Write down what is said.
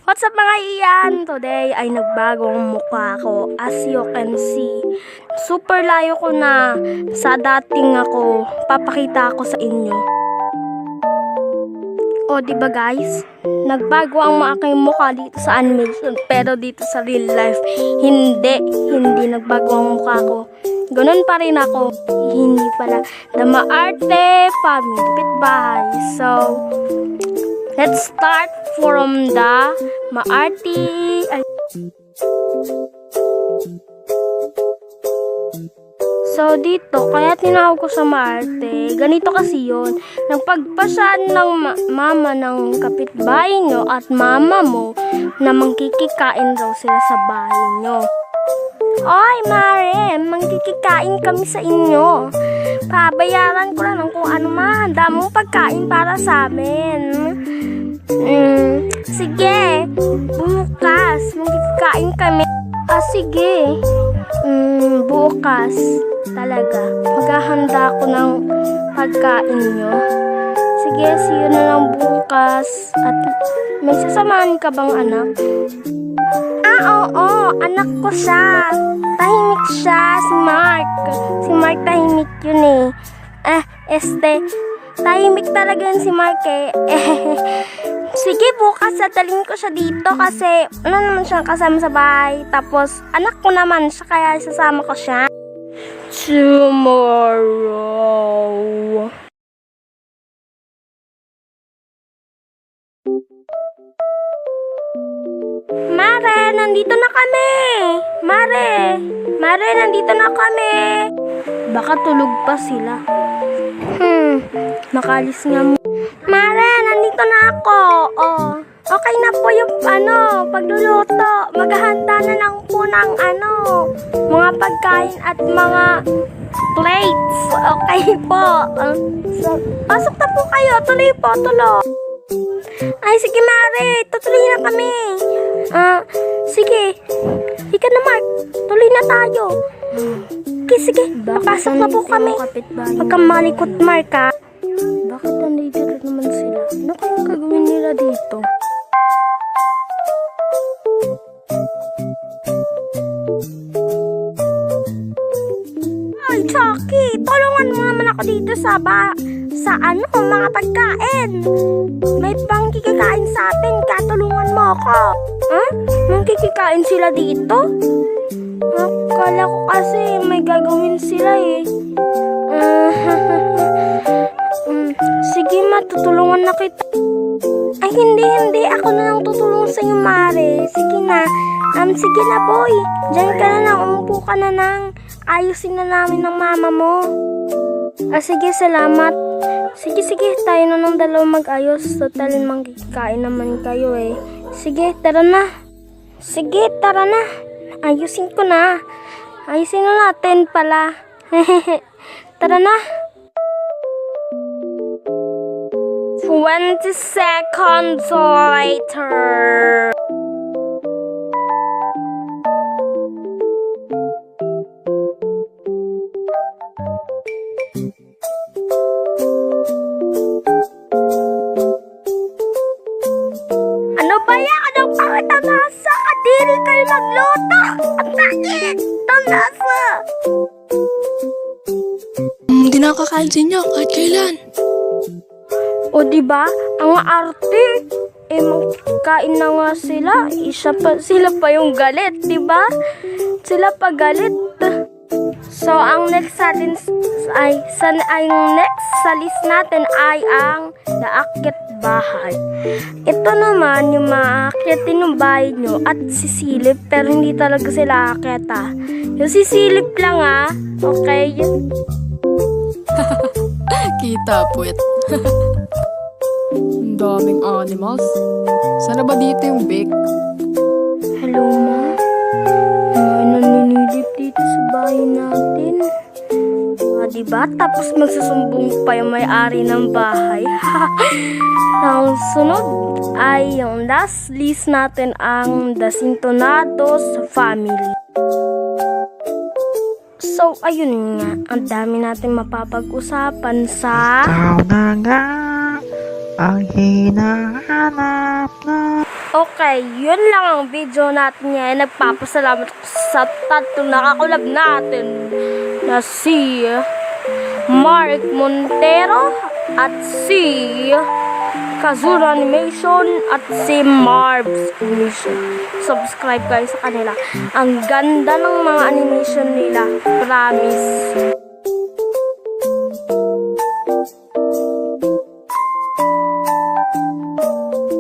What's up mga iyan? Today ay nagbago ang mukha ko. As you can see, super layo ko na sa dating ako. Papakita ako sa inyo. O diba guys? Nagbago ang aking mukha dito sa animation. Pero dito sa real life, hindi nagbago ang mukha ko. Ganun pa rin ako. Hindi pala. The Maarte Family Kapitbahay. So, let's start from the Maarte. So, dito, kaya tinawag ko sa Maarte, ganito kasi yun. Nagpagpasyan ng mama ng kapitbahay nyo at mama mo na mangkikikain daw sila sa bahay nyo. Oy, Mare, mangkikikain kami sa inyo. Pabayaran ko lang ng kung ano mahanda mong pagkain para sa amin. Sige, bukas magkikain kami. Sige. Bukas talaga. Maghahanda ako ng pagkain nyo. Sige, see you na lang bukas. At may sasamahan ka bang anak? Oo, anak ko siya. Tahimik siya, si Mark. Si Mark tahimik yun eh. Tahimik talaga yun si Mark eh. Sige, bukas dadalhin ko siya dito kasi ano naman siyang kasama sa bahay. Tapos, anak ko naman siya kaya sasama ko siya. Tomorrow. Mare, nandito na kami. Mare, nandito na kami. Baka tulog pa sila. Makalis nga mo. Mare, nandito na ako. Oh, okay na po yung pagluluto. Maghahanda na lang po ng mga pagkain at mga plates. Okay po. So, pasok na po kayo. Tuloy po, tuloy. Ay, sige Mare, tutuloy na kami. Sige. Ika na Mark, tuloy na tayo. Sige, papasok na po kami. Huwag kang malikot Mark ha. Bakit nandito naman sila? Ano kayang gagawin nila dito? Ay, Chucky, tulungan mo naman ako dito sa mga pagkain. May pangkikikain sa atin, katulungan mo ako. Mangkikikain sila dito? Akala ko kasi may gagawin sila eh. Sige, matutulungan na kita. Ay, hindi. Ako na lang tutulong sa iyo, Mare. Sige na. Sige na, boy. Diyan ka na lang. Umupo ka na nang ayusin na namin ng mama mo. Sige, salamat. Sige. Tayo na ng dalawa mag-ayos. Total, magkikain naman kayo eh. Sige, tara na. Ayusin ko na. Ayusin na natin pala. Tara na. 20 seconds later. Ano ba yan? Anong pangitanasa? Kadiri kayo magluto! Ang sakit! Tanasa! Hindi nakakain sa inyo kahit kailan. O diba? Ang arte. Magkain na nga sila. Sila pa yung galit, diba? Sila pa galit. So, ang next sa next sa list natin ay ang naakyat bahay. Ito naman yung maakyatin ng bahay nyo at sisilip pero hindi talaga sila aakyat Yung sisilip lang Okay? Kita puwet. Ang daming animals. Sana ba dito yung bake? Hello, Ma. May naninilip dito sa bahay natin. Diba? Tapos magsusumbong pa yung may-ari ng bahay. Ang sunod ay yung last list natin ang The Sintonados Family. So, ayun nga. Ang dami natin mapapag-usapan sa... Ikaw na nga ang hinahanap na Okay, yun lang ang video natin ngayon. Nagpapasalamat ako sa tatlong nakakulab natin na si Mark Montero at si Kazura Animation at si Marbs Animation. Subscribe kayo sa kanila. Ang ganda ng mga animation nila. Promise.